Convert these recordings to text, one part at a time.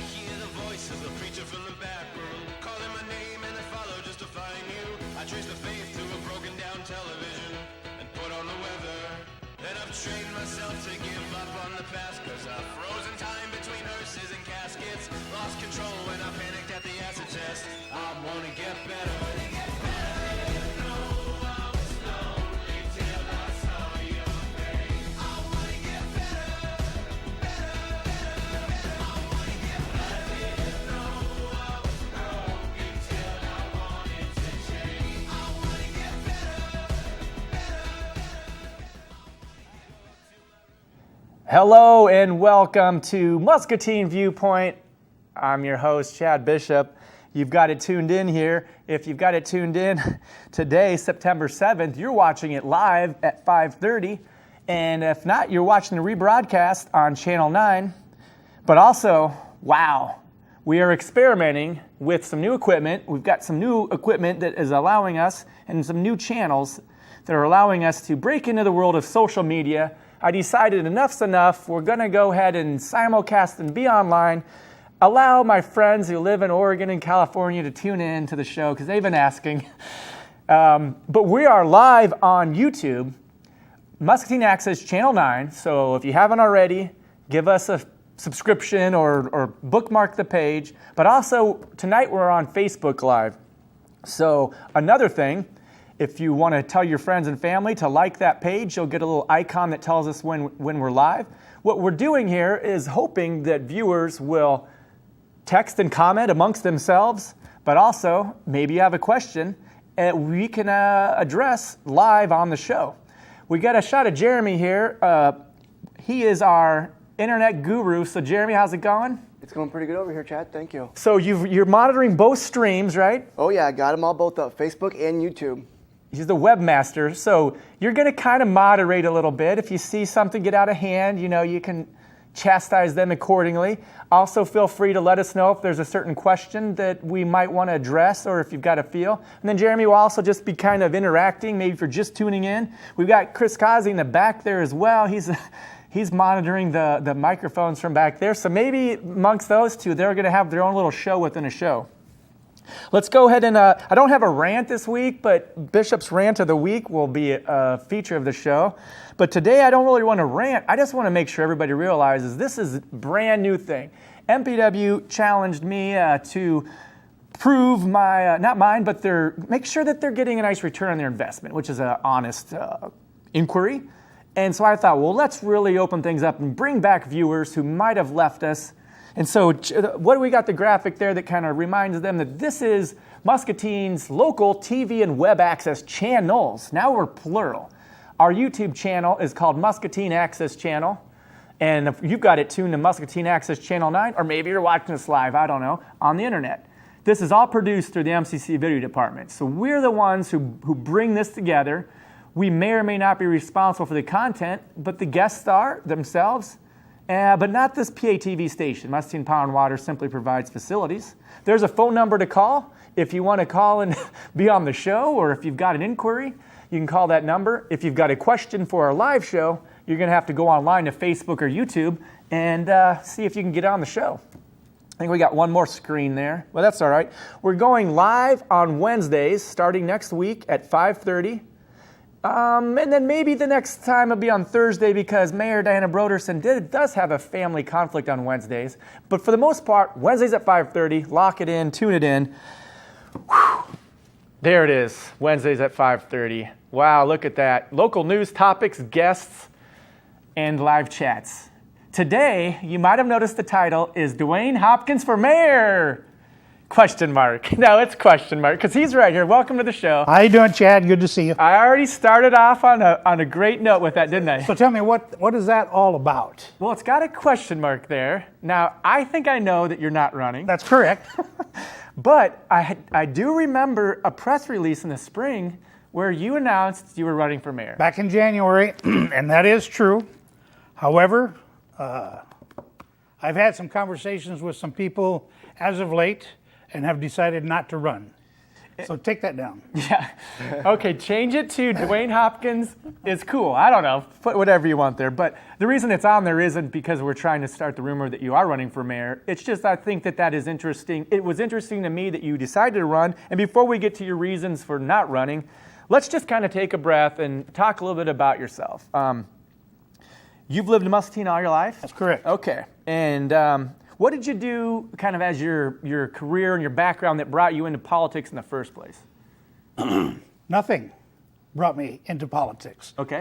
hear the voices of the preacher from the back room, calling my name and I follow just to find you. I trace the faith to a broken down television and put on the weather. Then I've trained myself to give up on the past, cause I've frozen time between hearses and caskets. Lost control when I panicked at the acid test. I wanna get better. Hello and welcome to Muscatine Viewpoint. I'm your host, Chad Bishop. You've got it tuned in here. If you've got it tuned in today, September 7th, you're watching it live at 5:30. And if not, you're watching the rebroadcast on Channel 9. But also, wow, we are experimenting with some new equipment. We've got some new equipment that is allowing us, and some new channels that are allowing us to break into the world of social media. I decided enough's enough. We're going to go ahead and simulcast and be online. Allow my friends who live in Oregon and California to tune in to the show because they've been asking. But we are live on YouTube, Muscatine Access Channel 9. So if you haven't already, give us a subscription or bookmark the page. But also, tonight we're on Facebook Live. So another thing, if you want to tell your friends and family to like that page, you'll get a little icon that tells us when we're live. What we're doing here is hoping that viewers will text and comment amongst themselves, but also maybe you have a question we can address live on the show. We got a shot of Jeremy here. He is our internet guru. So Jeremy, how's it going? It's going pretty good over here, Chad. Thank you. So you're monitoring both streams, right? Oh yeah, I got them all both up, Facebook and YouTube. He's the webmaster, so you're going to kind of moderate a little bit. If you see something get out of hand, you can chastise them accordingly. Also, feel free to let us know if there's a certain question that we might want to address or if you've got a feel. And then Jeremy will also just be kind of interacting, maybe if you're just tuning in. We've got Chris Kazi in the back there as well. He's monitoring the microphones from back there. So maybe amongst those two, they're going to have their own little show within a show. Let's go ahead and, I don't have a rant this week, but Bishop's Rant of the Week will be a feature of the show. But today I don't really want to rant. I just want to make sure everybody realizes this is a brand new thing. MPW challenged me to prove not mine, but make sure that they're getting a nice return on their investment, which is an honest inquiry. And so I thought, well, let's really open things up and bring back viewers who might have left us. And so what do we got the graphic there that kind of reminds them that this is Muscatine's local TV and web access channels. Now we're plural. Our YouTube channel is called Muscatine Access Channel. And if you've got it tuned to Muscatine Access Channel 9, or maybe you're watching us live, I don't know, on the internet. This is all produced through the MCC Video Department. So we're the ones who bring this together. We may or may not be responsible for the content, but the guests are themselves. But not this PATV station. Muscatine Power and Water simply provides facilities. There's a phone number to call. If you want to call and be on the show, or if you've got an inquiry, you can call that number. If you've got a question for our live show, you're going to have to go online to Facebook or YouTube and see if you can get on the show. I think we got one more screen there. Well, that's all right. We're going live on Wednesdays, starting next week at 5:30. And then maybe the next time it'll be on Thursday because Mayor Diana Broderson does have a family conflict on Wednesdays. But for the most part, Wednesdays at 5:30, lock it in, tune it in. Whew. There it is, Wednesdays at 5:30. Wow, look at that. Local news topics, guests, and live chats. Today, you might have noticed the title is DeWayne Hopkins for Mayor. Question mark. No, it's question mark because he's right here. Welcome to the show. How you doing, Chad? Good to see you. I already started off on a great note with that, didn't I? So tell me, what is that all about? Well, it's got a question mark there. Now, I think I know that you're not running. That's correct. But I do remember a press release in the spring where you announced you were running for mayor. Back in January, and that is true. However, I've had some conversations with some people as of late and have decided not to run. So take that down. Yeah. Okay, change it to DeWayne Hopkins is cool. I don't know, put whatever you want there. But the reason it's on there isn't because we're trying to start the rumor that you are running for mayor. It's just I think that is interesting. It was interesting to me that you decided to run. And before we get to your reasons for not running, let's just kind of take a breath and talk a little bit about yourself. You've lived in Muscatine all your life? That's correct. Okay. And what did you do kind of as your career and your background that brought you into politics in the first place? Nothing brought me into politics. Okay.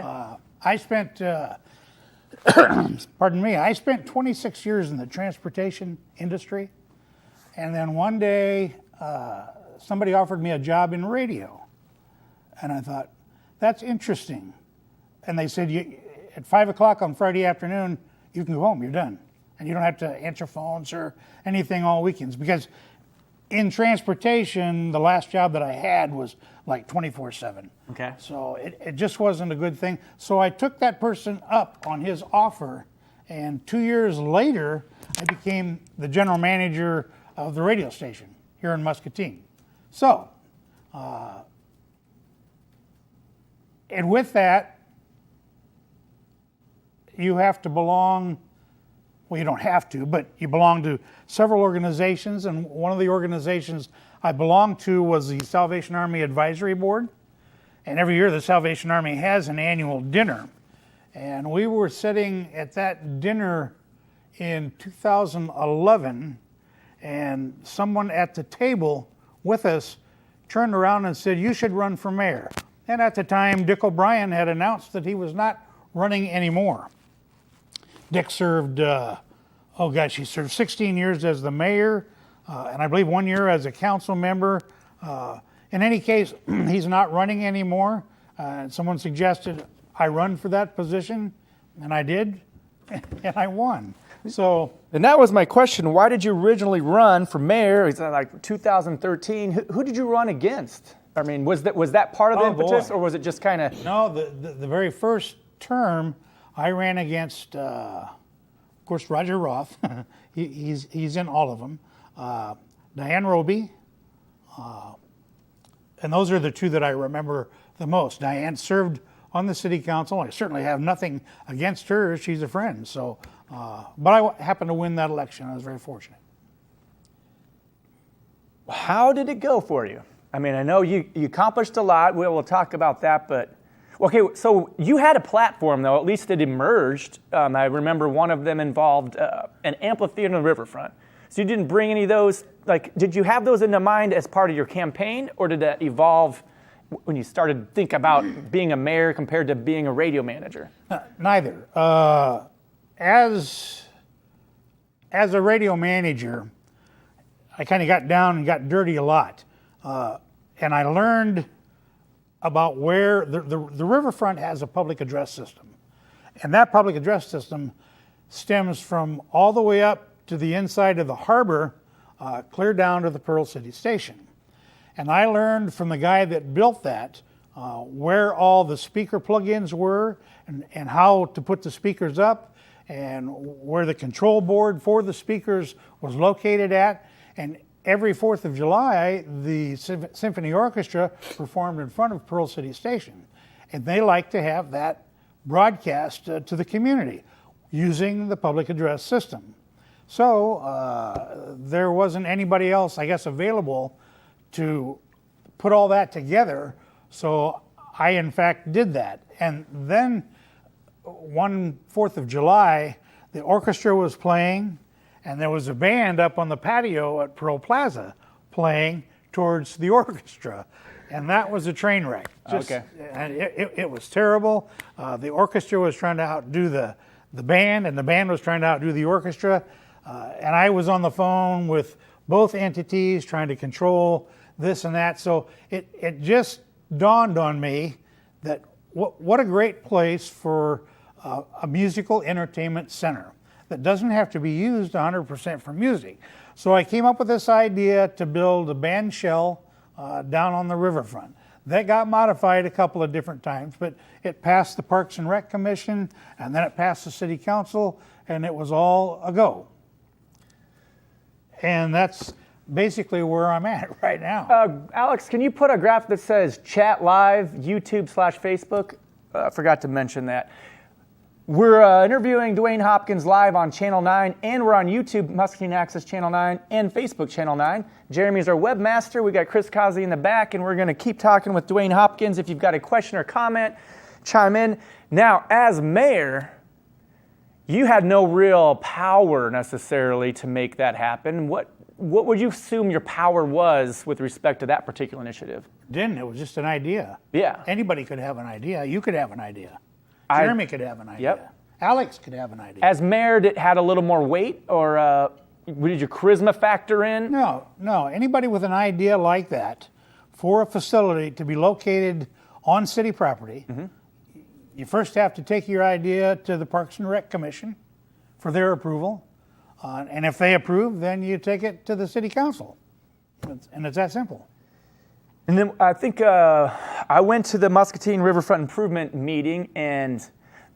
I spent, pardon me, I spent 26 years in the transportation industry. And then one day, somebody offered me a job in radio. And I thought, that's interesting. And they said, at 5 o'clock on Friday afternoon, you can go home, you're done. And you don't have to answer phones or anything all weekends. Because in transportation, the last job that I had was like 24/7. Okay. So it just wasn't a good thing. So I took that person up on his offer. And 2 years later, I became the general manager of the radio station here in Muscatine. So, and with that, you have to belong, well, you don't have to, but you belong to several organizations, and one of the organizations I belonged to was the Salvation Army Advisory Board. And every year the Salvation Army has an annual dinner. And we were sitting at that dinner in 2011, and someone at the table with us turned around and said, "You should run for mayor." And at the time, Dick O'Brien had announced that he was not running anymore. Dick served, he served 16 years as the mayor, and I believe 1 year as a council member. In any case, he's not running anymore. Someone suggested I run for that position, and I did, and I won. So, and that was my question. Why did you originally run for mayor? It's like 2013. Who did you run against? I mean, was that part of the impetus, or was it just kind of? No, the very first term, I ran against, of course, Roger Roth. he's in all of them. Diane Roby. And those are the two that I remember the most. Diane served on the city council. I certainly have nothing against her. She's a friend. So, but I happened to win that election. I was very fortunate. How did it go for you? I mean, I know you accomplished a lot. We'll talk about that, but okay, so you had a platform, though. At least it emerged. I remember one of them involved an amphitheater on the riverfront. So you didn't bring any of those. Like, did you have those in mind as part of your campaign, or did that evolve when you started to think about being a mayor compared to being a radio manager? Neither. As a radio manager, I kind of got down and got dirty a lot, and I learned about where the riverfront has a public address system. And that public address system stems from all the way up to the inside of the harbor, clear down to the Pearl City Station. And I learned from the guy that built that where all the speaker plugins were and how to put the speakers up and where the control board for the speakers was located at. And every 4th of July, the Symphony Orchestra performed in front of Pearl City Station. And they like to have that broadcast to the community using the public address system. So there wasn't anybody else, I guess, available to put all that together. So I, in fact, did that. And then one 4th of July, the orchestra was playing, and there was a band up on the patio at Pearl Plaza playing towards the orchestra. And that was a train wreck. Okay. And it was terrible. The orchestra was trying to outdo the band, and the band was trying to outdo the orchestra. And I was on the phone with both entities trying to control this and that. So it just dawned on me that what a great place for a musical entertainment center that doesn't have to be used 100% for music. So I came up with this idea to build a band shell down on the riverfront. That got modified a couple of different times, but it passed the Parks and Rec Commission, and then it passed the City Council, and it was all a go. And that's basically where I'm at right now. Alex, can you put a graph that says chat live, YouTube/Facebook? I forgot to mention that. We're interviewing DeWayne Hopkins live on Channel 9, and we're on YouTube, Muscatine Access Channel 9, and Facebook Channel 9. Jeremy's our webmaster. We got Chris Causey in the back, and we're going to keep talking with DeWayne Hopkins. If you've got a question or comment, chime in. Now, as mayor, you had no real power necessarily to make that happen. What would you assume your power was with respect to that particular initiative? It was just an idea. Yeah. Anybody could have an idea. You could have an idea. Jeremy could have an idea. Yep. Alex could have an idea. As mayor, it had a little more weight, or did your charisma factor in? No. Anybody with an idea like that for a facility to be located on city property, you first have to take your idea to the Parks and Rec Commission for their approval. And if they approve, then you take it to the city council. And it's that simple. And then I think I went to the Muscatine Riverfront Improvement meeting, and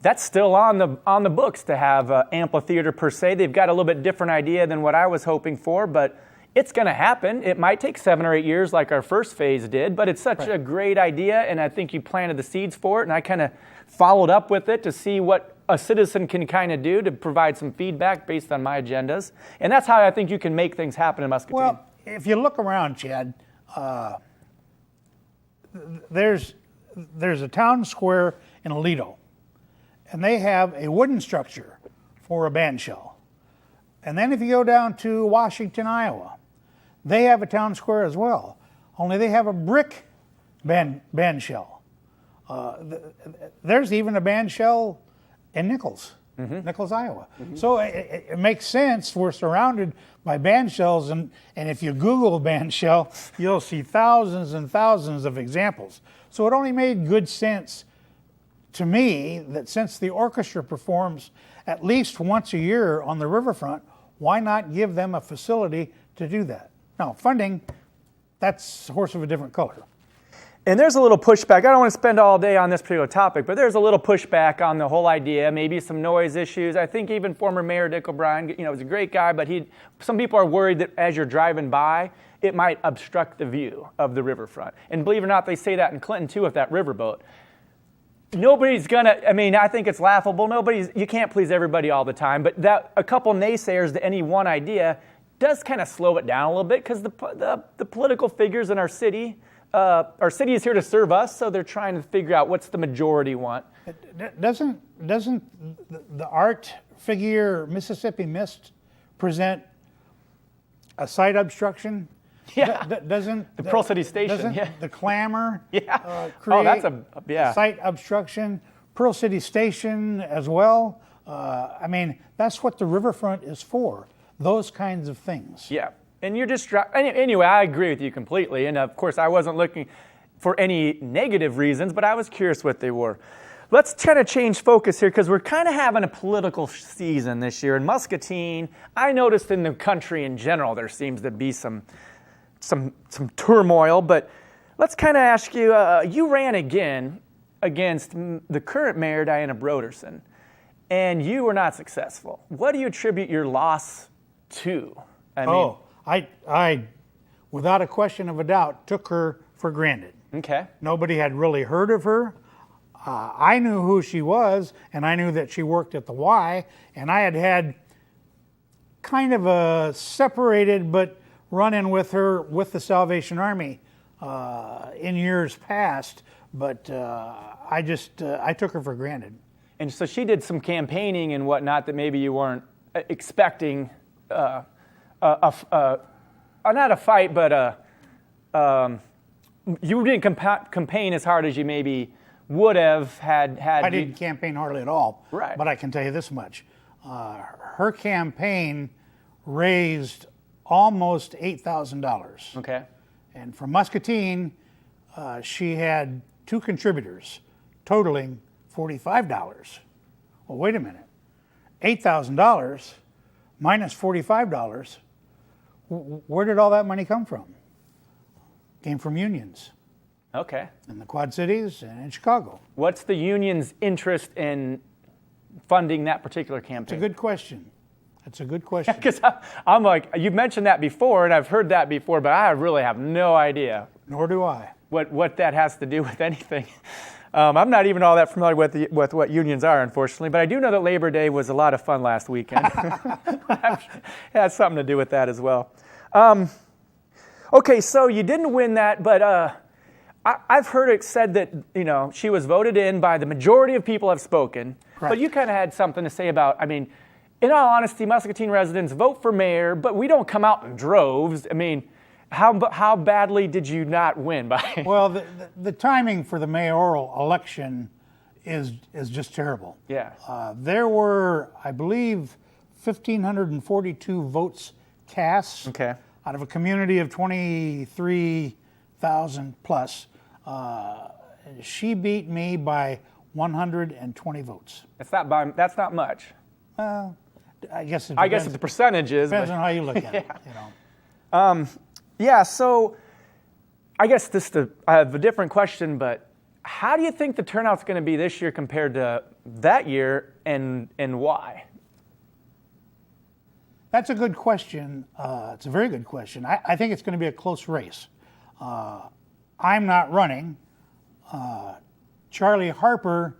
that's still on the books to have an amphitheater per se. They've got a little bit different idea than what I was hoping for, but it's going to happen. It might take 7 or 8 years like our first phase did, but it's such a great idea, and I think you planted the seeds for it, and I kind of followed up with it to see what a citizen can kind of do to provide some feedback based on my agendas. And that's how I think you can make things happen in Muscatine. Well, if you look around, Chad, there's a town square in Aledo, and they have a wooden structure for a band shell. And then if you go down to Washington, Iowa, they have a town square as well, only they have a brick band shell. There's even a band shell in Nichols, Iowa. So it makes sense. We're surrounded by band shells, and if you Google band shell, you'll see thousands and thousands of examples. So it only made good sense to me that since the orchestra performs at least once a year on the riverfront, why not give them a facility to do that? Now, funding, that's a horse of a different color. And there's a little pushback. I don't want to spend all day on this particular topic, but there's a little pushback on the whole idea, maybe some noise issues. I think even former Mayor Dick O'Brien, was a great guy, but some people are worried that as you're driving by, it might obstruct the view of the riverfront. And believe it or not, they say that in Clinton too with that riverboat. Nobody's I think it's laughable. You can't please everybody all the time, but that a couple naysayers to any one idea does kind of slow it down a little bit, because the political figures in our city is here to serve us, so they're trying to figure out what's the majority want. Doesn't the art figure Mississippi Mist present a site obstruction? Yeah. Doesn't the Pearl City Station? The clamor Oh, create that's site obstruction? Pearl City Station as well. That's what the riverfront is for. Those kinds of things. Yeah. And you're just anyway. I agree with you completely. And of course, I wasn't looking for any negative reasons, but I was curious what they were. Let's try to change focus here, because we're kind of having a political season this year in Muscatine. I noticed in the country in general there seems to be some turmoil. But let's kind of ask you. You ran again against the current mayor, Diana Broderson, and you were not successful. What do you attribute your loss to? I, without a question of a doubt, took her for granted. Okay. Nobody had really heard of her. I knew who she was, and I knew that she worked at the Y, and I had kind of a separated but run-in with her with the Salvation Army in years past, but I took her for granted. And so she did some campaigning and whatnot that maybe you weren't expecting. Not a fight, but you didn't campaign as hard as you maybe would have had. I didn't campaign hardly at all. Right. But I can tell you this much: her campaign raised almost $8,000. Okay. And for Muscatine, she had 2 contributors, totaling $45. Well, wait a minute. $8,000 minus $45. Where did all that money come from? Came from unions. Okay. In the Quad Cities and in Chicago. What's the union's interest in funding that particular campaign? It's a good question. That's a good question. Because I'm like, you've mentioned that before, and I've heard that before, but I really have no idea Nor do I. what that has to do with anything. I'm not even all that familiar with what unions are, unfortunately, but I do know that Labor Day was a lot of fun last weekend. It has something to do with that as well. Okay, so you didn't win that, but I've heard it said that she was voted in by the majority of people have spoken. Correct. But you kind of had something to say about. I mean, in all honesty, Muscatine residents vote for mayor, but we don't come out in droves. I mean, how badly did you not win by? Well, the timing for the mayoral election is just terrible. Yeah. There were, I believe, 1,542 votes cast Okay. out of a community of 23,000 plus. She beat me by 120 votes. That's not much. I guess it I guess the percentage is. depends But, on how you look at it. yeah. So, I guess I have a different question, but how do you think the turnout's going to be this year compared to that year, and why? That's a good question. It's a very good question. I think it's going to be a close race. I'm not running. Charlie Harper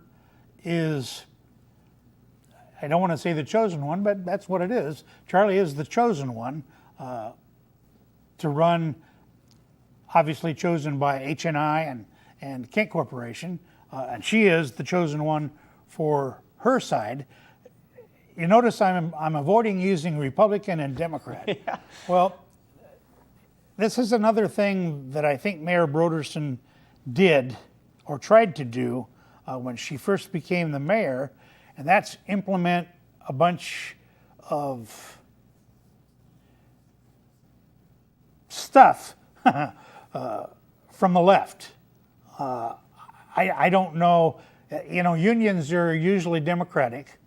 is, I don't want to say the chosen one, but that's what it is. Charlie is the chosen one to run, obviously chosen by HNI and Kent Corporation, and she is the chosen one for her side. You notice I'm avoiding using Republican and Democrat. Yeah. Well, this is another thing that I think Mayor Broderson did or tried to do when she first became the mayor, and that's implement a bunch of stuff from the left. I don't know, unions are usually Democratic.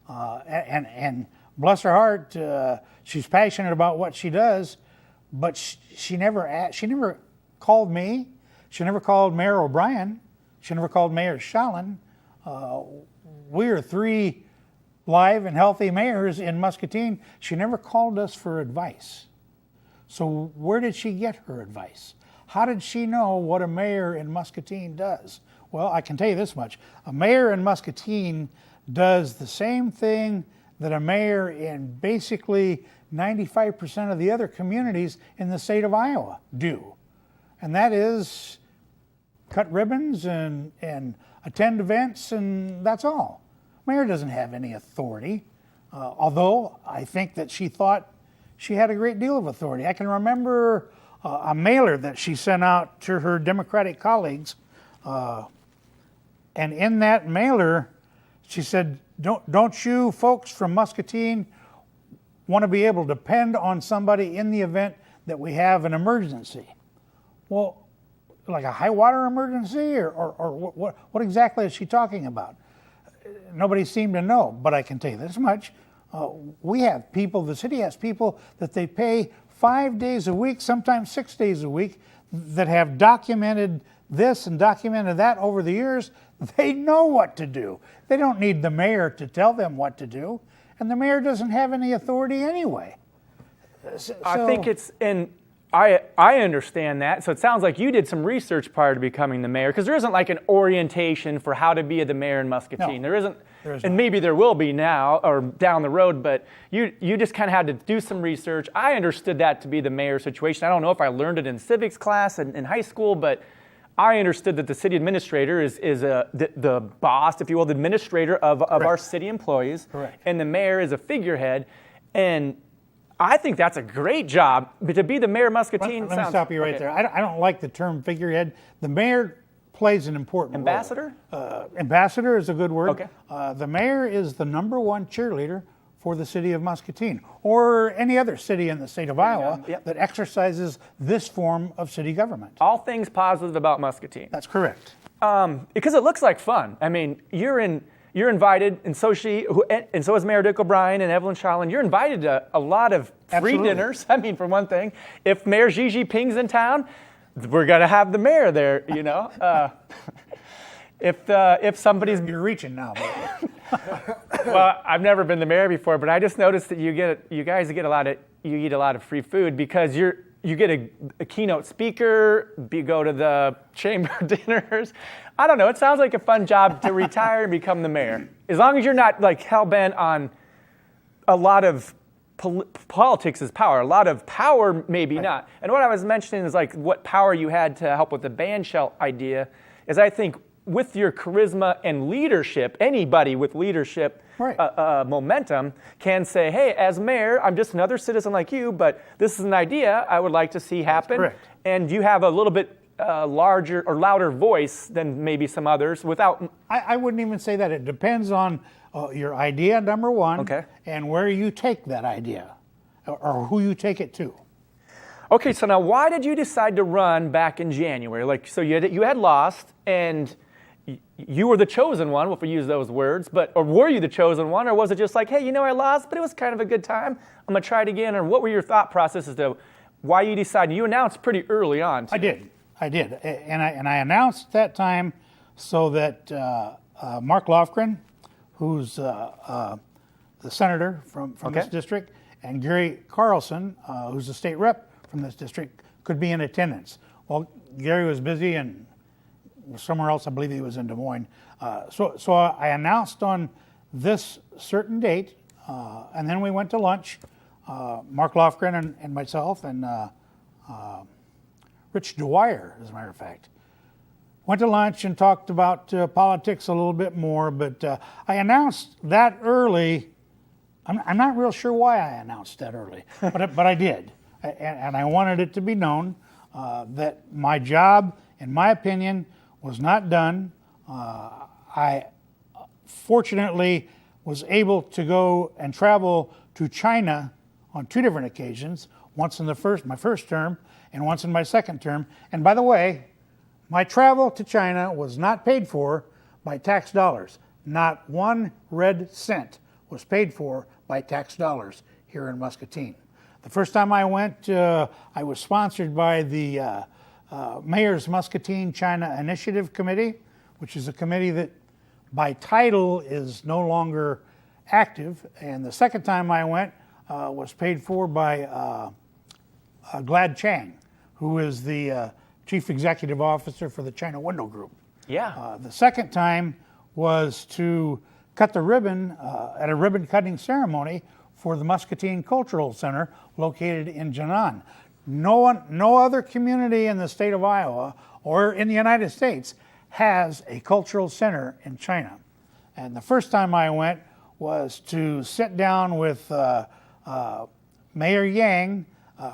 And bless her heart, she's passionate about what she does, but she never called me. She never called Mayor O'Brien. She never called Mayor Shallon. We are 3 live and healthy mayors in Muscatine. She never called us for advice. So where did she get her advice? How did she know what a mayor in Muscatine does? Well, I can tell you this much. A mayor in Muscatine does the same thing that a mayor in basically 95% of the other communities in the state of Iowa do. And that is cut ribbons and attend events, and that's all. Mayor doesn't have any authority, although I think that she thought she had a great deal of authority. I can remember a mailer that she sent out to her Democratic colleagues, and in that mailer, she said, don't you folks from Muscatine want to be able to depend on somebody in the event that we have an emergency? Well, like a high water emergency, or what exactly is she talking about? Nobody seemed to know, but I can tell you this much. We have people, the city has people that they pay 5 days a week, sometimes 6 days a week, that have documented this and documented that over the years. They know what to do. They don't need the mayor to tell them what to do, and the mayor doesn't have any authority anyway. I think it's, and I understand that. So it sounds like you did some research prior to becoming the mayor, because there isn't like an orientation for how to be the mayor in Muscatine. No, there isn't, there is and not. maybe there will be now or down the road, but you just kind of had to do some research. I understood that to be the mayor situation. I don't know if I learned it in civics class in high school, but I understood that the city administrator is the boss, if you will, the administrator of our city employees. Correct. And the mayor is a figurehead. And I think that's a great job. But to be the mayor of Muscatine Let me stop you right there. I don't like the term figurehead. The mayor plays an important Ambassador? role. Ambassador is a good word. Okay. The mayor is the #1 cheerleader for the city of Muscatine, or any other city in the state of Iowa Yep. that exercises this form of city government. All things positive about Muscatine. That's correct. Because it looks like fun. I mean, you're invited, and so and so is Mayor Dick O'Brien and Evelyn Shallon. You're invited to a lot of free Absolutely. dinners. I mean, for one thing, if Mayor Xi Jinping's in town, we're gonna have the mayor there. If somebody's You're reaching now. But Well, I've never been the mayor before, but I just noticed that you guys get you eat a lot of free food because you get a keynote speaker, you go to the chamber dinners. I don't know. It sounds like a fun job to retire and become the mayor. As long as you're not like hell-bent on a lot of politics is power. A lot of power, maybe not. And what I was mentioning is like what power you had to help with the band shell idea is I think with your charisma and leadership, anybody with leadership momentum can say, hey, as mayor, I'm just another citizen like you, but this is an idea I would like to see happen. That's correct. And you have a little bit larger or louder voice than maybe some others without... I wouldn't even say that. It depends on your idea, number one, Okay. and where you take that idea or who you take it to. Okay, so now why did you decide to run back in January? Like, so you had lost, and you were the chosen one, if we use those words, or were you the chosen one, or was it just like, hey, I lost, but it was kind of a good time, I'm going to try it again, or what were your thought processes to why you decided? You announced pretty early on, too. I did, and I announced that time so that Mark Lofgren, who's the senator from this district, and Gary Carlson, who's the state rep from this district, could be in attendance. Well, Gary was busy and was somewhere else. I believe he was in Des Moines. So I announced on this certain date, and then we went to lunch. Mark Lofgren and myself and Rich Dwyer, as a matter of fact. Went to lunch and talked about politics a little bit more, but I announced that early. I'm not real sure why I announced that early, but I did. And I wanted it to be known that my job, in my opinion, was not done. I fortunately was able to go and travel to China on 2 different occasions, once in my first term and once in my second term. And by the way, my travel to China was not paid for by tax dollars. Not 1 red cent was paid for by tax dollars here in Muscatine. The first time I went, I was sponsored by the Mayor's Muscatine China Initiative Committee, which is a committee that by title is no longer active. And the second time I went was paid for by Glad Chang, who is the Chief Executive Officer for the China Window Group. Yeah. The second time was to cut the ribbon at a ribbon cutting ceremony for the Muscatine Cultural Center located in Jinan. No other community in the state of Iowa or in the United States has a cultural center in China. And the first time I went was to sit down with Mayor Yang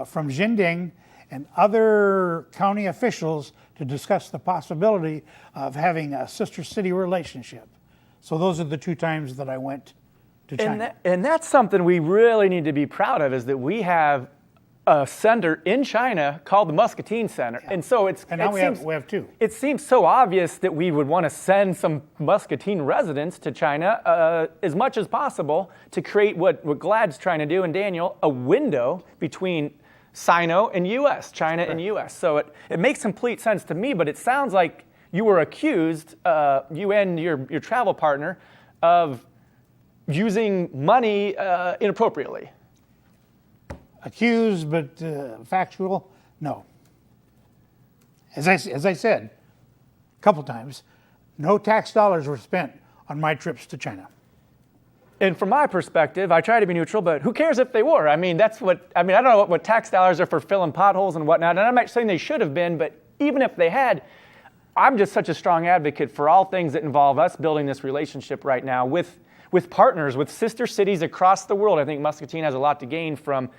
from Jinding and other county officials to discuss the possibility of having a sister city relationship. So those are the 2 times that I went to China. And that's something we really need to be proud of, is that we have a center in China called the Muscatine Center. Yeah. And so we have 2. It seems so obvious that we would want to send some Muscatine residents to China as much as possible to create what Glad's trying to do, and Daniel, a window between Sino and U.S., China and U.S. So it makes complete sense to me, but it sounds like you were accused, you and your travel partner, of using money inappropriately. Accused, but factual, no. As I said a couple times, no tax dollars were spent on my trips to China. And from my perspective, I try to be neutral, but who cares if they were? I don't know what tax dollars are for filling potholes and whatnot, and I'm not saying they should have been, but even if they had, I'm just such a strong advocate for all things that involve us building this relationship right now with partners, with sister cities across the world. I think Muscatine has a lot to gain from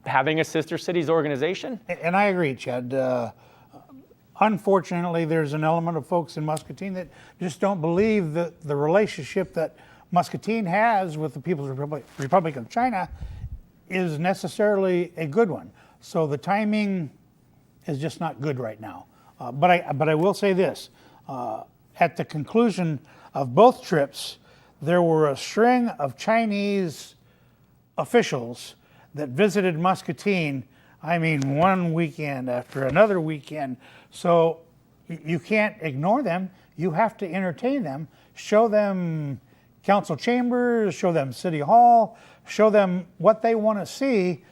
having a sister cities organization. And I agree, Chad. Unfortunately, there's an element of folks in Muscatine that just don't believe that the relationship that Muscatine has with the People's Republic of China is necessarily a good one. So the timing is just not good right now. But I will say this. At the conclusion of both trips, there were a string of Chinese officials that visited Muscatine, one weekend after another weekend. So you can't ignore them. You have to entertain them, show them council chambers, show them City Hall, show them what they want to see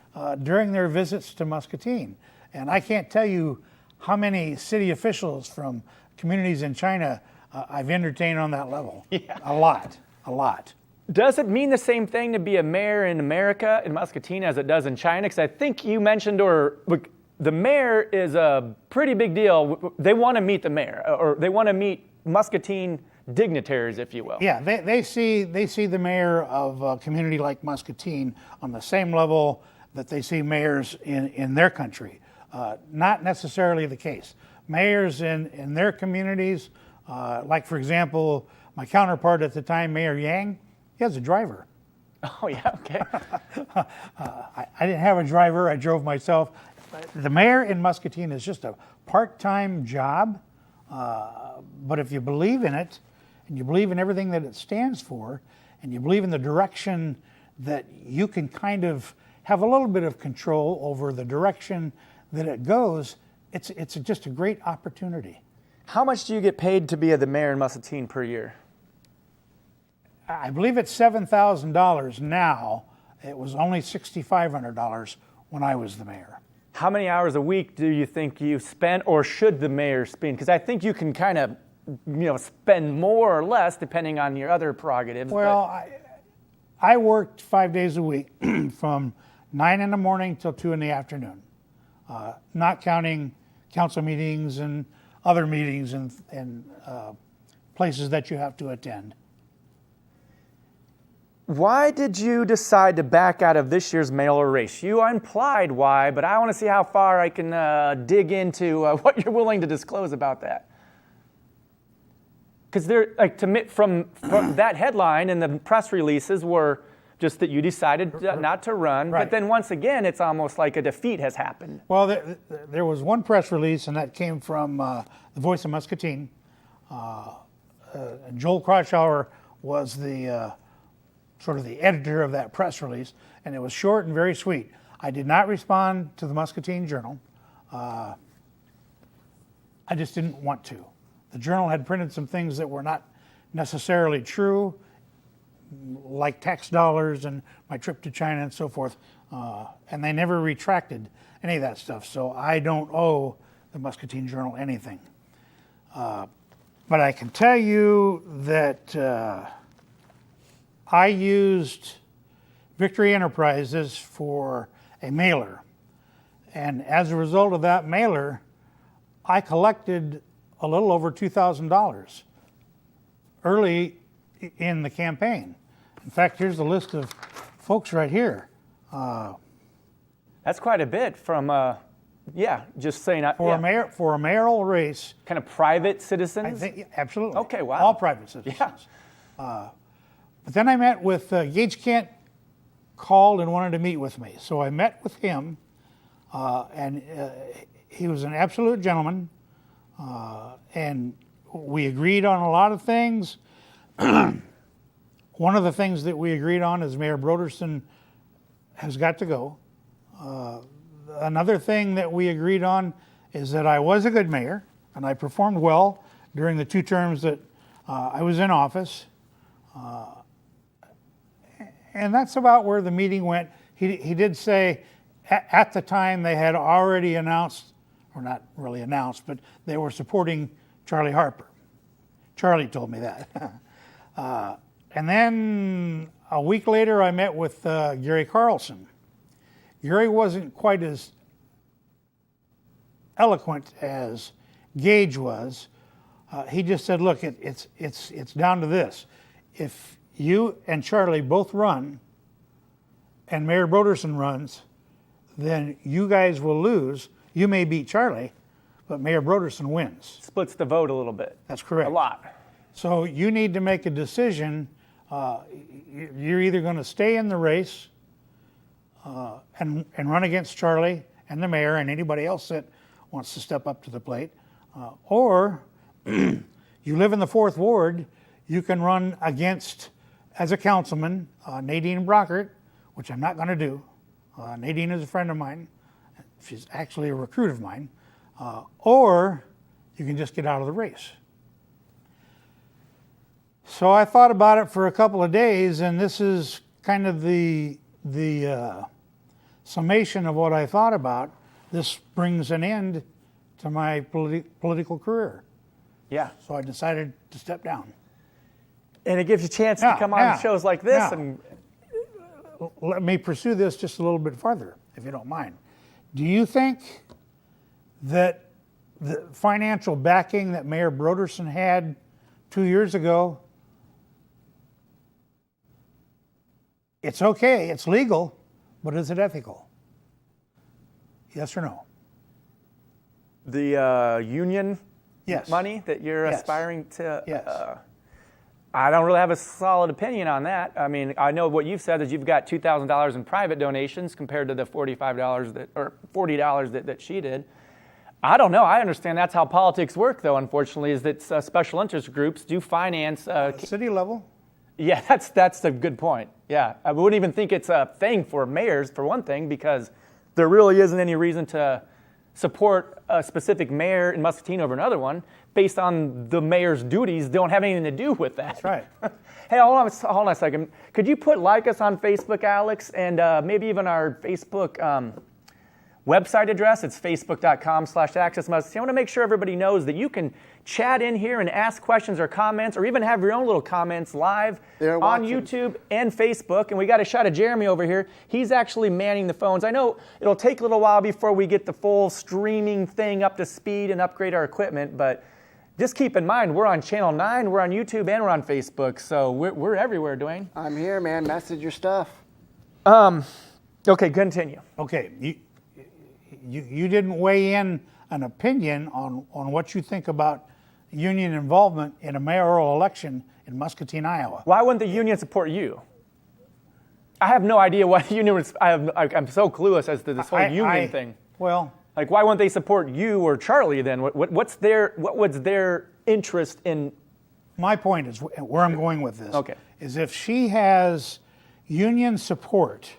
during their visits to Muscatine. And I can't tell you how many city officials from communities in China I've entertained on that level. Yeah. A lot. Does it mean the same thing to be a mayor in America, in Muscatine, as it does in China? Because I think you mentioned, the mayor is a pretty big deal. They want to meet the mayor, or they want to meet Muscatine dignitaries, if you will. Yeah, they see the mayor of a community like Muscatine on the same level that they see mayors in their country. Not necessarily the case. Mayors in their communities, like for example, my counterpart at the time, Mayor Yang, he has a driver. Oh, yeah, okay. I didn't have a driver, I drove myself. The mayor in Muscatine is just a part-time job, but if you believe in it, and you believe in everything that it stands for, and you believe in the direction that you can kind of have a little bit of control over the direction that it goes, it's just a great opportunity. How much do you get paid to be the mayor in Muscatine per year? I believe it's $7,000 now. It was only $6,500 when I was the mayor. How many hours a week do you think you spend, or should the mayor spend? Because I think you can kind of, spend more or less depending on your other prerogatives. Well, I worked 5 days a week from 9 in the morning till 2 in the afternoon, not counting council meetings and other meetings and places that you have to attend. Why did you decide to back out of this year's mayoral race? You implied why, but I want to see how far I can dig into what you're willing to disclose about that. Because from that headline and the press releases were just that you decided not to run, right. But then once again, it's almost like a defeat has happened. Well, there was one press release, and that came from the Voice of Muscatine. Joel Crawshower was the sort of the editor of that press release, and it was short and very sweet. I did not respond to the Muscatine Journal. I just didn't want to. The Journal had printed some things that were not necessarily true, like tax dollars and my trip to China and so forth, and they never retracted any of that stuff, so I don't owe the Muscatine Journal anything. But I can tell you that I used Victory Enterprises for a mailer, and as a result of that mailer, I collected a little over $2,000 early in the campaign. In fact, here's the list of folks right here. That's quite a bit from, just saying. For a mayoral race. Kind of private citizens? I think, absolutely. Okay, wow. All private citizens. Yeah. But then I met with, Gage Kent called and wanted to meet with me. So I met with him, and he was an absolute gentleman, and we agreed on a lot of things. One of the things that we agreed on is Mayor Broderson has got to go. Another thing that we agreed on is that I was a good mayor, and I performed well during the 2 terms that I was in office. And that's about where the meeting went. He did say at the time they had already announced, or not really announced, but they were supporting Charlie Harper. Charlie told me that. And then a week later I met with Gary Carlson. Gary wasn't quite as eloquent as Gage was. He just said, look, it's down to this. If you and Charlie both run and Mayor Broderson runs, then you guys will lose. You may beat Charlie, but Mayor Broderson wins. Splits the vote a little bit. That's correct. A lot. So you need to make a decision. You're either going to stay in the race and run against Charlie and the mayor and anybody else that wants to step up to the plate, or you live in the 4th Ward, you can run against, as a councilman, Nadine Brockert, which I'm not going to do. Nadine is a friend of mine. She's actually a recruit of mine. Or you can just get out of the race. So I thought about it for a couple of days, and this is kind of the summation of what I thought about. This brings an end to my political career. Yeah. So I decided to step down. And it gives you a chance to come on shows like this. And let me pursue this just a little bit further, if you don't mind. Do you think that the financial backing that Mayor Broderson had 2 years ago, it's okay, it's legal, but is it ethical? Yes or no? The union Yes. money that you're Yes. aspiring to. Yes. I don't really have a solid opinion on that. I mean, I know what you've said is you've got $2,000 in private donations compared to the $45 or $40 that she did. I don't know. I understand that's how politics work, though. Unfortunately, is that special interest groups do finance. City level? Yeah, that's a good point. Yeah, I wouldn't even think it's a thing for mayors, for one thing, because there really isn't any reason to support a specific mayor in Muscatine over another one based on the mayor's duties don't have anything to do with that. That's right. Hey, hold on a second. Could you put like us on Facebook, Alex, and maybe even our Facebook website address? It's facebook.com/accessmuscatine. I want to make sure everybody knows that you can chat in here and ask questions or comments, or even have your own little comments live They're on watching. YouTube and Facebook. And we got a shot of Jeremy over here. He's actually manning the phones. I know it'll take a little while before we get the full streaming thing up to speed and upgrade our equipment, but just keep in mind, we're on Channel 9, we're on YouTube, and we're on Facebook, so we're everywhere, DeWayne. I'm here, man. Message your stuff. Okay, continue. Okay, you didn't weigh in an opinion on what you think about union involvement in a mayoral election in Muscatine, Iowa. Why wouldn't the union support you? I have no idea why the union would. I'm so clueless as to this whole union thing. Well, Like, why wouldn't they support you or Charlie then? What was their interest in? my point is where I'm going with this. Okay. Is if she has union support,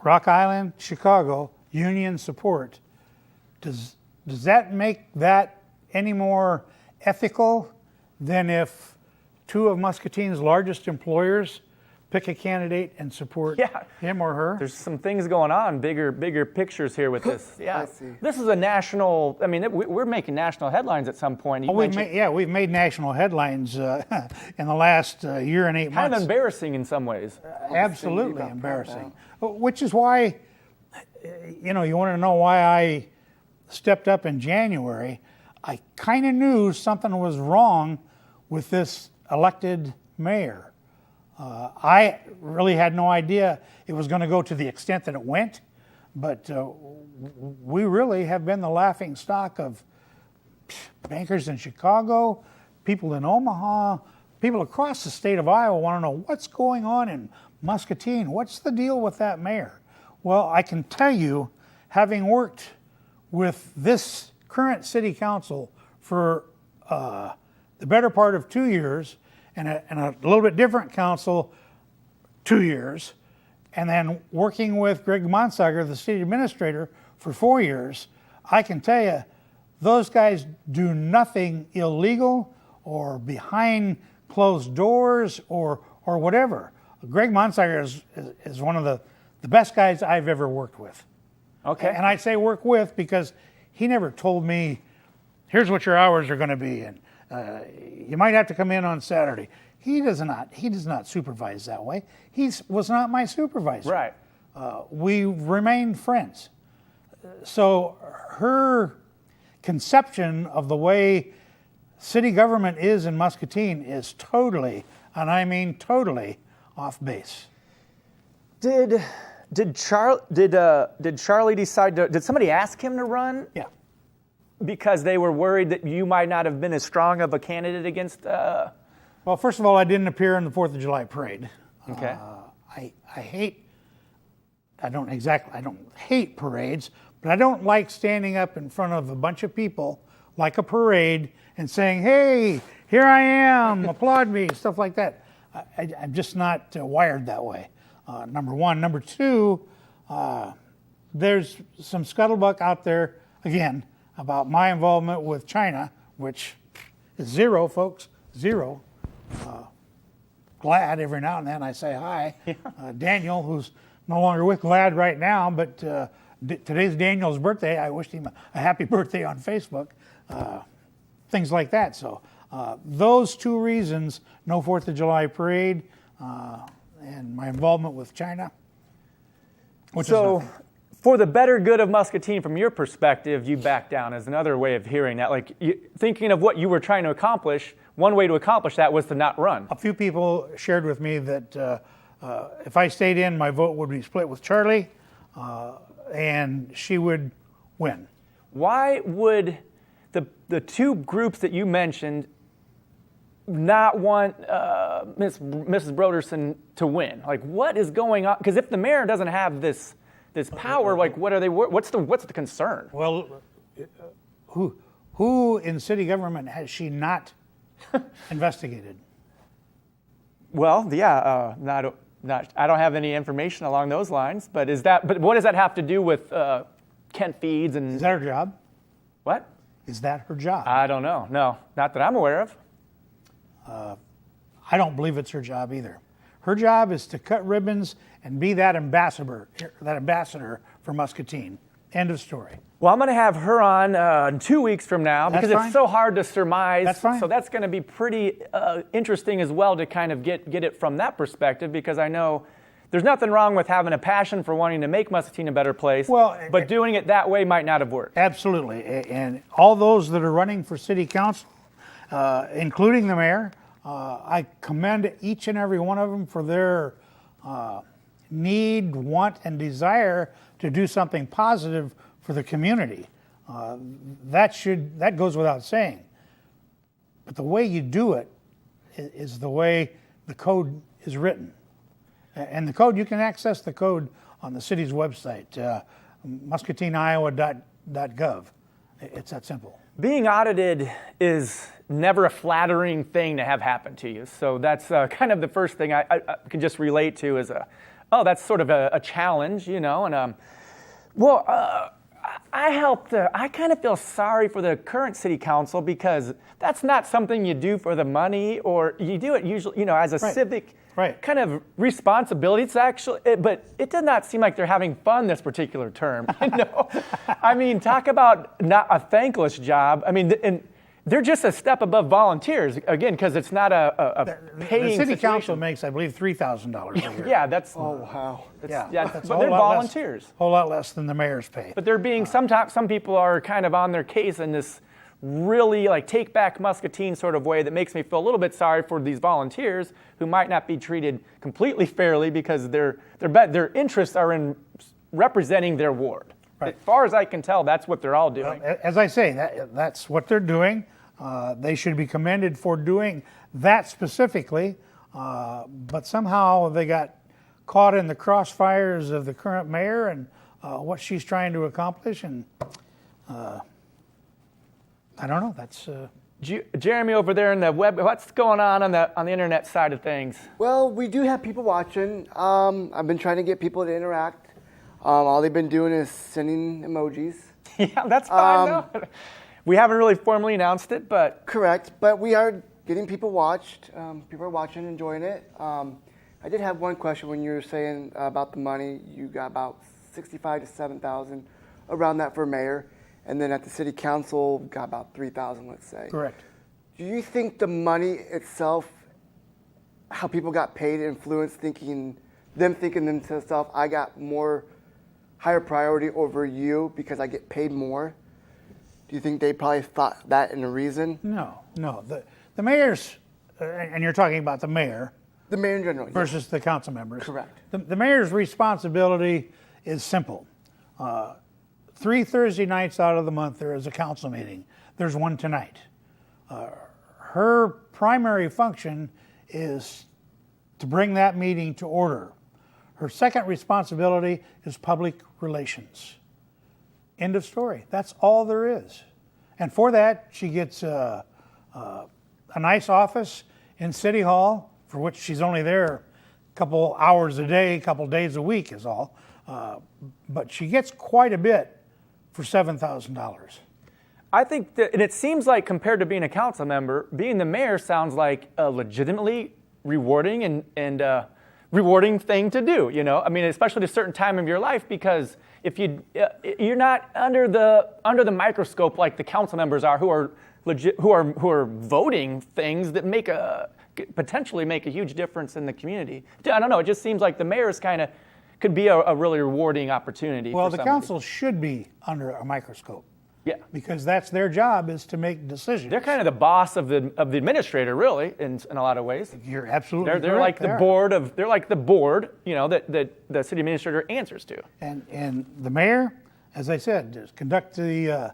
Rock Island, Chicago, union support, does that make that any more ethical than if two of Muscatine's largest employers pick a candidate and support him or her? There's some things going on, bigger pictures here with this. Yeah, I see. this is a national. I mean, we're making national headlines at some point. You mentioned- We've made national headlines in the last year and 8 months. kind of embarrassing in some ways. Absolutely about embarrassing. Which is why, you want to know why I stepped up in January. I kind of knew something was wrong with this elected mayor. I really had no idea it was going to go to the extent that it went, but we really have been the laughing stock of bankers in Chicago, people in Omaha, people across the state of Iowa want to know what's going on in Muscatine. What's the deal with that mayor? Well, I can tell you, having worked with this current city council for the better part of 2 years, and a little bit different council 2 years, and then working with Greg Monsager, the city administrator, for 4 years, I can tell you, those guys do nothing illegal or behind closed doors or whatever. Greg Monsager is one of the best guys I've ever worked with. Okay. And I say work with because he never told me, here's what your hours are going to be, and you might have to come in on Saturday. He does not supervise that way. He was not my supervisor. Right. We remained friends. So her conception of the way city government is in Muscatine is totally, and I mean totally, off base. Did Charlie decide to? Did somebody ask him to run? Yeah. Because they were worried that you might not have been as strong of a candidate against. Well, first of all, I didn't appear in the 4th of July parade. Okay. I don't hate parades, but I don't like standing up in front of a bunch of people like a parade and saying, hey, here I am, applaud me, stuff like that. I'm just not wired that way, number one. Number two, there's some scuttlebutt out there, again, about my involvement with China, which is zero, folks, zero. GLAD every now and then. I say hi. Daniel, who's no longer with GLAD right now, but today's Daniel's birthday. I wished him a happy birthday on Facebook. Things like that. So those two reasons, no 4th of July parade, and my involvement with China. So, for the better good of Muscatine, from your perspective, you back down is another way of hearing that. Like, thinking of what you were trying to accomplish, one way to accomplish that was to not run. A few people shared with me that if I stayed in, my vote would be split with Charlie, and she would win. Why would the two groups that you mentioned not want Mrs. Broderson to win? Like, what is going on? Because if the mayor doesn't have this power, like, what are they? What's the concern? Well, who in city government has she not investigated? Well, yeah, not. I don't have any information along those lines. But But what does that have to do with Kent Feeds and? Is that her job? What? Is that her job? I don't know. No, not that I'm aware of. I don't believe it's her job either. Her job is to cut ribbons and be that ambassador for Muscatine. End of story. Well, I'm going to have her on in 2 weeks from now because That's fine. it's so hard to surmise. That's fine. So that's going to be pretty interesting as well to kind of get it from that perspective, because I know there's nothing wrong with having a passion for wanting to make Muscatine a better place, but doing it that way might not have worked. Absolutely. And all those that are running for city council, including the mayor, I commend each and every one of them for their need, want, and desire to do something positive for the community. That goes without saying. But the way you do it is the way the code is written. And the code, you can access the code on the city's website, muscatineiowa.gov. It's that simple. Being audited is never a flattering thing to have happen to you. So that's kind of the first thing I can just relate to is, that's sort of a challenge, you know. And I kind of feel sorry for the current city council, because that's not something you do for the money, or you do it usually, you know, as a civic kind of responsibility. It's actually, but it does not seem like they're having fun this particular term. You know, I mean, talk about not a thankless job. I mean, and they're just a step above volunteers again, because it's not a paying. The city situation. council makes, I believe, $3,000 a year. Yeah, that's. Oh wow. That's but they're volunteers. A whole lot less than the mayor's pay. But they're being sometimes some people are kind of on their case in this really like take back Muscatine sort of way that makes me feel a little bit sorry for these volunteers who might not be treated completely fairly, because their interests are in representing their ward. Right. As far as I can tell, that's what they're all doing. As I say, that's what they're doing. They should be commended for doing that specifically, but somehow they got caught in the crossfires of the current mayor and what she's trying to accomplish, and I don't know. That's Jeremy over there in the web. What's going on the internet side of things? Well, we do have people watching. I've been trying to get people to interact. All they've been doing is sending emojis. Yeah, that's fine. No. We haven't really formally announced it, but... Correct, but we are getting people watched. People are watching, enjoying it. I did have one question when you were saying about the money. You got about $65,000 to $7,000, around that for mayor. And then at the city council, got about $3,000, let's say. correct. Do you think the money itself, how people got paid, influenced thinking to themselves, I got higher priority over you because I get paid more? Do you think they probably thought that in a reason? No. The mayor's, and you're talking about the mayor. The mayor in general. Versus the council members. Correct. The mayor's responsibility is simple. 3 Thursday nights out of the month, there is a council meeting. There's one tonight. Her primary function is to bring that meeting to order. Her second responsibility is public relations. End of story. That's all there is. And for that, she gets a nice office in City Hall, for which she's only there a couple hours a day, a couple days a week is all. But she gets quite a bit for $7,000. I think that, and it seems like compared to being a council member, being the mayor sounds like a legitimately rewarding and rewarding thing to do. I mean, especially at a certain time of your life, because if you're not under the microscope like the council members are, who are legit, who are voting things that potentially make a huge difference in the community. I don't know. It just seems like the mayor's could be a really rewarding opportunity. Well, for the council should be under a microscope. Yeah, because that's their job, is to make decisions. They're kind of the boss of the administrator, really, in a lot of ways. You're absolutely they're correct. like the board that the city administrator answers to. And the mayor, as I said, just conduct the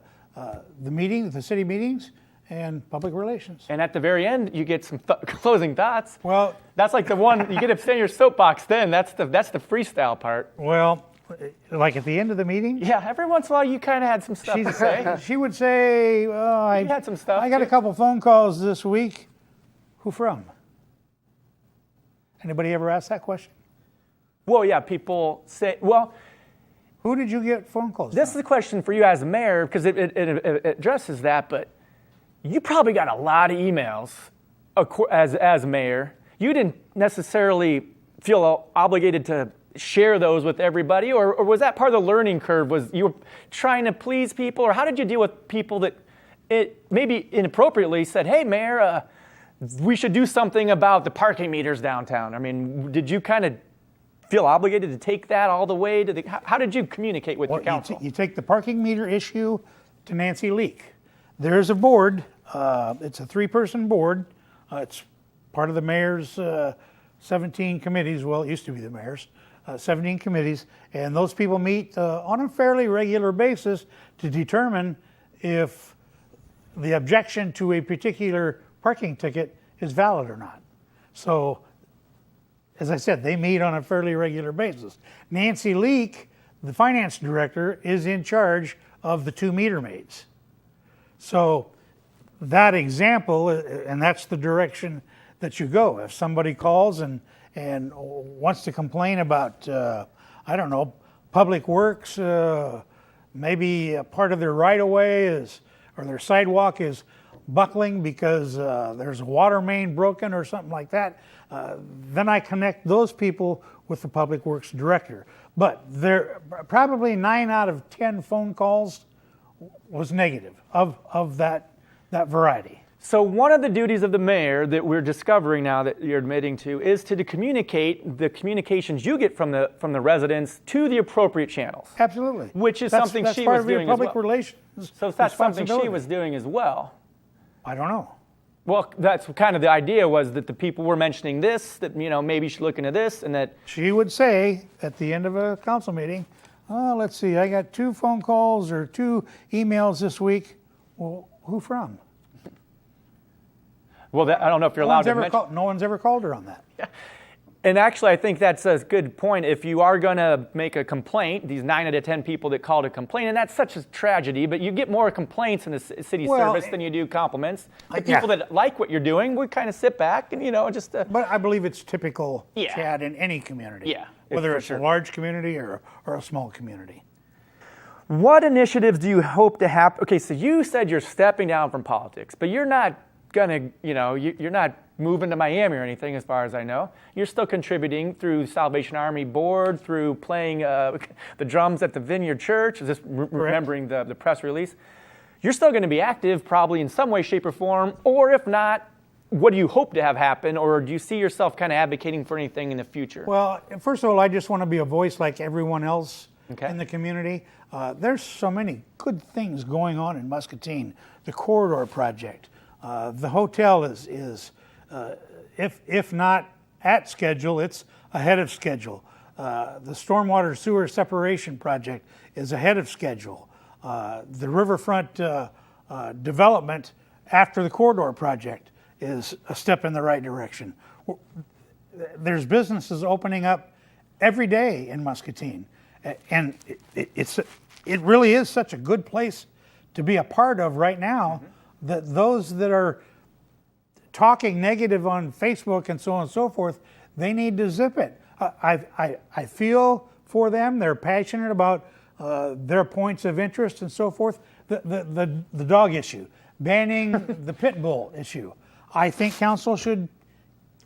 city meetings and public relations. And at the very end, you get some closing thoughts. Well, that's like the one you get to stand in your soapbox. Then that's the freestyle part. Well, like at the end of the meeting? Yeah, every once in a while you kind of had some stuff to say. She would say, I had some stuff. I got a couple phone calls this week. Who from? Anybody ever ask that question? Well, yeah, people say, well, who did you get phone calls This from? is a question for you as a mayor, because it addresses that, but you probably got a lot of emails as mayor. You didn't necessarily feel obligated to share those with everybody, or was that part of the learning curve? Was you were trying to please people, or how did you deal with people that maybe inappropriately said, "Hey, Mayor, we should do something about the parking meters downtown"? I mean, did you kind of feel obligated to take that all the way to how did you communicate with the council? You take the parking meter issue to Nancy Leak. There's a board. It's a 3-person board. It's part of the mayor's 17 committees. Well, it used to be the mayor's. 17 committees, and those people meet on a fairly regular basis to determine if the objection to a particular parking ticket is valid or not. So, as I said, they meet on a fairly regular basis. Nancy Leak, the finance director, is in charge of the 2 meter maids. So, that example, and that's the direction that you go. If somebody calls and wants to complain about, I don't know, public works, maybe a part of their right-of-way or their sidewalk is buckling because there's a water main broken or something like that, then I connect those people with the public works director. But there probably 9 out of 10 phone calls was negative of that variety. So one of the duties of the mayor that we're discovering now that you're admitting to is to communicate the communications you get from the residents to the appropriate channels. Absolutely. Which is something she was doing as well. That's part of your public relations. So that's something she was doing as well. I don't know. Well, that's kind of the idea, was that the people were mentioning this, that maybe you should look into this, and that she would say at the end of a council meeting, "Oh, let's see, I got 2 phone calls or 2 emails this week." Well, who from? Well, I don't know if you're allowed to mention. No one's ever called her on that. Yeah. And actually, I think that's a good point. If you are going to make a complaint, these 9 out of 10 people that called a complaint, and that's such a tragedy, but you get more complaints in the city service than you do compliments. The people that like what you're doing would kind of sit back and, just... But I believe it's typical, Chad, in any community. Yeah. Whether it's a large community or a small community. What initiatives do you hope to happen? Okay, so you said you're stepping down from politics, but you're not you're not moving to Miami or anything, as far as I know. You're still contributing through Salvation Army Board, through playing the drums at the Vineyard Church, just remembering the press release. You're still going to be active probably in some way, shape, or form, or if not, what do you hope to have happen, or do you see yourself kind of advocating for anything in the future? Well, first of all, I just want to be a voice like everyone else in the community. There's so many good things going on in Muscatine. The corridor project. The hotel is if not at schedule, it's ahead of schedule. The stormwater sewer separation project is ahead of schedule. The riverfront development after the corridor project is a step in the right direction. There's businesses opening up every day in Muscatine, and it really is such a good place to be a part of right now. That those that are talking negative on Facebook and so on and so forth, they need to zip it. I feel for them. They're passionate about their points of interest and so forth. The dog issue, banning the pit bull issue. I think council should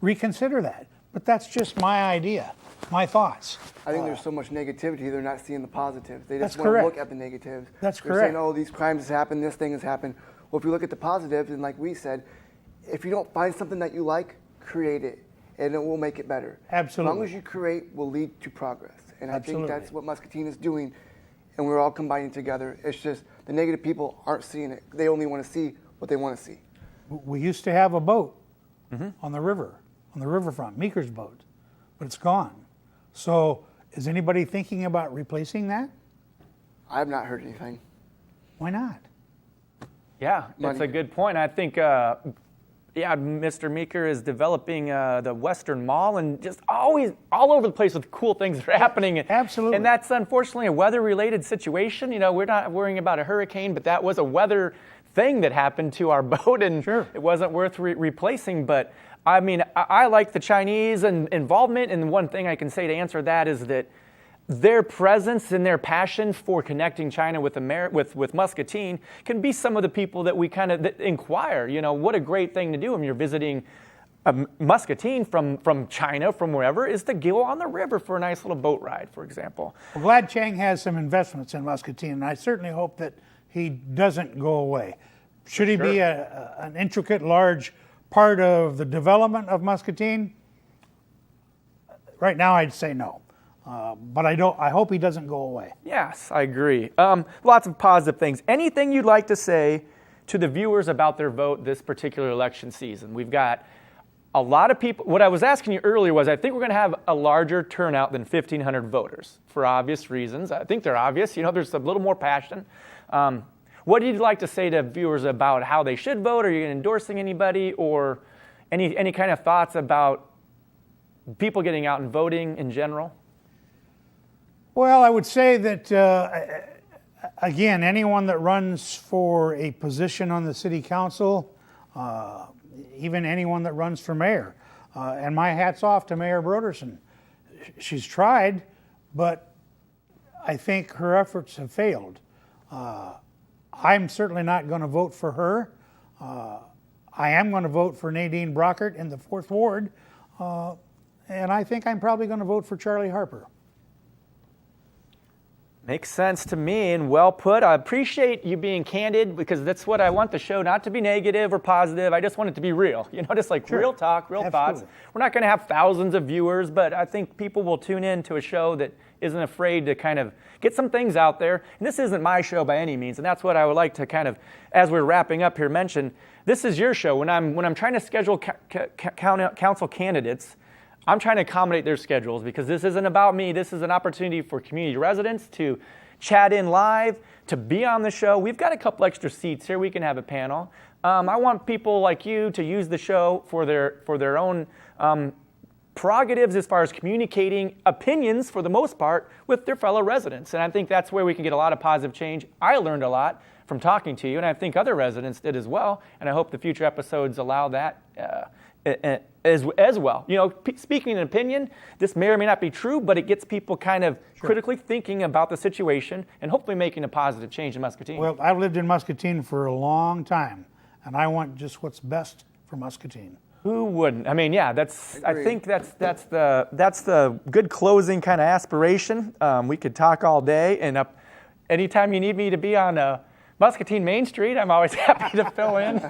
reconsider that. But that's just my idea, my thoughts. I think there's so much negativity, they're not seeing the positives. They That's just want to correct. look at the negatives. That's They're correct. saying, oh, these crimes has happened, this thing has happened. Well, if you look at the positives, and like we said, if you don't find something that you like, create it, and it will make it better. Absolutely. As long as you create will lead to progress. And I Absolutely. think that's what Muscatine is doing, and we're all combining together. It's just the negative people aren't seeing it. They only want to see what they want to see. We used to have a boat on the river, on the riverfront, Meeker's boat, but it's gone. So is anybody thinking about replacing that? I have not heard anything. Why not? Yeah, that's Money. a good point. I think, Mr. Meeker is developing the Western Mall and just always all over the place with cool things that are happening. Absolutely. And that's unfortunately a weather-related situation. You know, we're not worrying about a hurricane, but that was a weather thing that happened to our boat, and Sure. it wasn't worth replacing. But I mean, I like the Chinese and involvement, and one thing I can say to answer that is that their presence and their passion for connecting China with with Muscatine can be some of the people that we kind of inquire. You know, what a great thing to do when you're visiting Muscatine from China, from wherever, is to go on the river for a nice little boat ride, for example. Well, Glad Chang has some investments in Muscatine, and I certainly hope that he doesn't go away. Should he be an intricate, large part of the development of Muscatine? Right now, I'd say no. But I hope he doesn't go away. Yes, I agree. Lots of positive things. Anything you'd like to say to the viewers about their vote this particular election season? We've got a lot of people. What I was asking you earlier was, I think we're going to have a larger turnout than 1,500 voters for obvious reasons. I think they're obvious. You know, there's a little more passion. What do you like to say to viewers about how they should vote? Are you endorsing anybody, or any kind of thoughts about people getting out and voting in general? Well, I would say that, again, anyone that runs for a position on the city council, even anyone that runs for mayor, and my hat's off to Mayor Broderson. She's tried, but I think her efforts have failed. I'm certainly not going to vote for her. I am going to vote for Nadine Brockert in the 4th Ward, and I think I'm probably going to vote for Charlie Harper. Makes sense to me, and well put. I appreciate you being candid, because that's what I want the show not to be negative or positive. I just want it to be real, you know, just like real talk, real Absolutely. thoughts. We're not going to have thousands of viewers, but I think people will tune in to a show that isn't afraid to kind of get some things out there. And this isn't my show by any means, and that's what I would like to kind of, as we're wrapping up here, mention. This is your show. When I'm trying to schedule council candidates, I'm trying to accommodate their schedules, because this isn't about me. This is an opportunity for community residents to chat in live, to be on the show. We've got a couple extra seats here. We can have a panel. I want people like you to use the show for their own prerogatives as far as communicating opinions, for the most part, with their fellow residents. And I think that's where we can get a lot of positive change. I learned a lot from talking to you, and I think other residents did as well. And I hope the future episodes allow that as well. You know, speaking an opinion, this may or may not be true, but it gets people kind of critically thinking about the situation and hopefully making a positive change in Muscatine. Well, I've lived in Muscatine for a long time, and I want just what's best for Muscatine. Who wouldn't? I mean, yeah, I think that's the good closing kind of aspiration. We could talk all day, and anytime you need me to be on Muscatine Main Street, I'm always happy to fill in.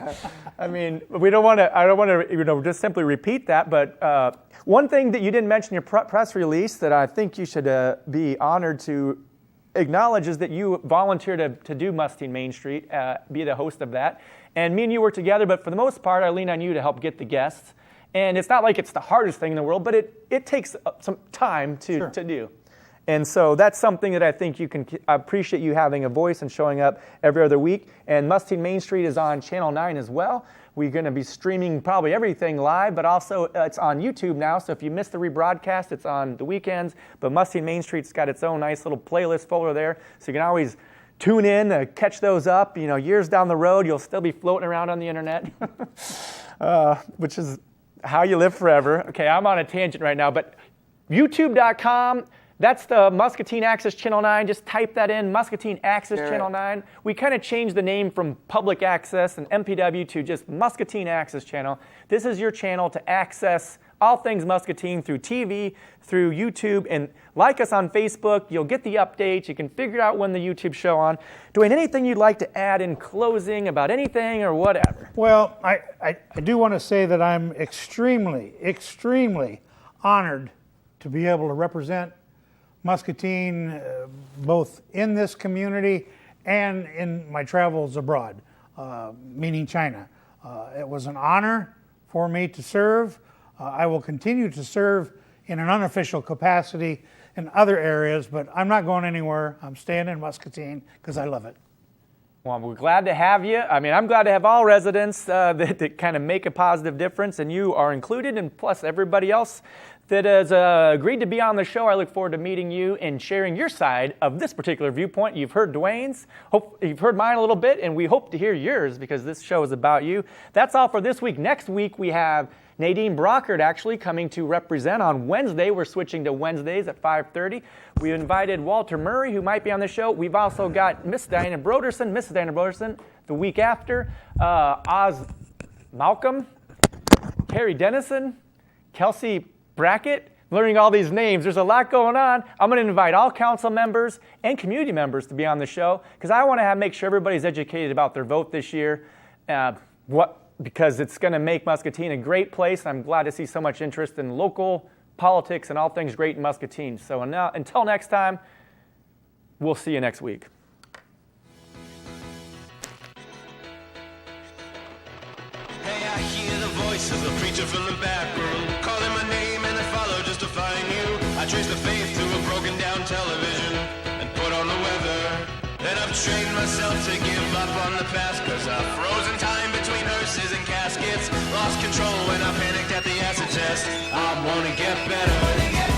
I mean, I don't want to, just simply repeat that, but one thing that you didn't mention in your press release that I think you should be honored to acknowledge is that you volunteered to do Muscatine Main Street, be the host of that. And me and you work together, but for the most part, I lean on you to help get the guests. And it's not like it's the hardest thing in the world, but it takes some time to do. And so that's something that I think I appreciate you having a voice and showing up every other week. And Muscatine Main Street is on Channel 9 as well. We're going to be streaming probably everything live, but also it's on YouTube now. So if you missed the rebroadcast, it's on the weekends. But Muscatine Main Street's got its own nice little playlist folder there. So you can always tune in, catch those up. You know, years down the road, you'll still be floating around on the internet, which is how you live forever. Okay, I'm on a tangent right now, but youtube.com That's the Muscatine Access Channel 9. Just type that in, Muscatine Access Sure. Channel 9. We kind of changed the name from Public Access and MPW to just Muscatine Access Channel. This is your channel to access all things Muscatine through TV, through YouTube, and like us on Facebook. You'll get the updates. You can figure out when the YouTube show on. DeWayne, anything you'd like to add in closing about anything or whatever? Well, I do want to say that I'm extremely, extremely honored to be able to represent Muscatine both in this community and in my travels abroad, meaning China. It was an honor for me to serve. I will continue to serve in an unofficial capacity in other areas, but I'm not going anywhere. I'm staying in Muscatine because I love it. Well, we're glad to have you. I mean, I'm glad to have all residents that kind of make a positive difference, and you are included, and plus everybody else that has agreed to be on the show. I look forward to meeting you and sharing your side of this particular viewpoint. You've heard DeWayne's, you've heard mine a little bit, and we hope to hear yours because this show is about you. That's all for this week. Next week, we have Nadine Brockert actually coming to represent on Wednesday. We're switching to Wednesdays at 5:30. We invited Walter Murray, who might be on the show. We've also got Mrs. Diana Broderson, the week after. Oz Malcolm, Terry Dennison, Kelsey Brackett. Learning all these names. There's a lot going on. I'm going to invite all council members and community members to be on the show because I want to make sure everybody's educated about their vote this year. Because it's going to make Muscatine a great place. I'm glad to see so much interest in local politics and all things great in Muscatine. So until next time, we'll see you next week. Hey, I hear the voice of the preacher from the back room, calling my name and I follow just to find you. I trace the faith to a broken down television and put on the weather. Then I've trained myself to give up on the past, cause I've frozen time between hearses and caskets. Lost control when I panicked at the acid test. I wanna get better.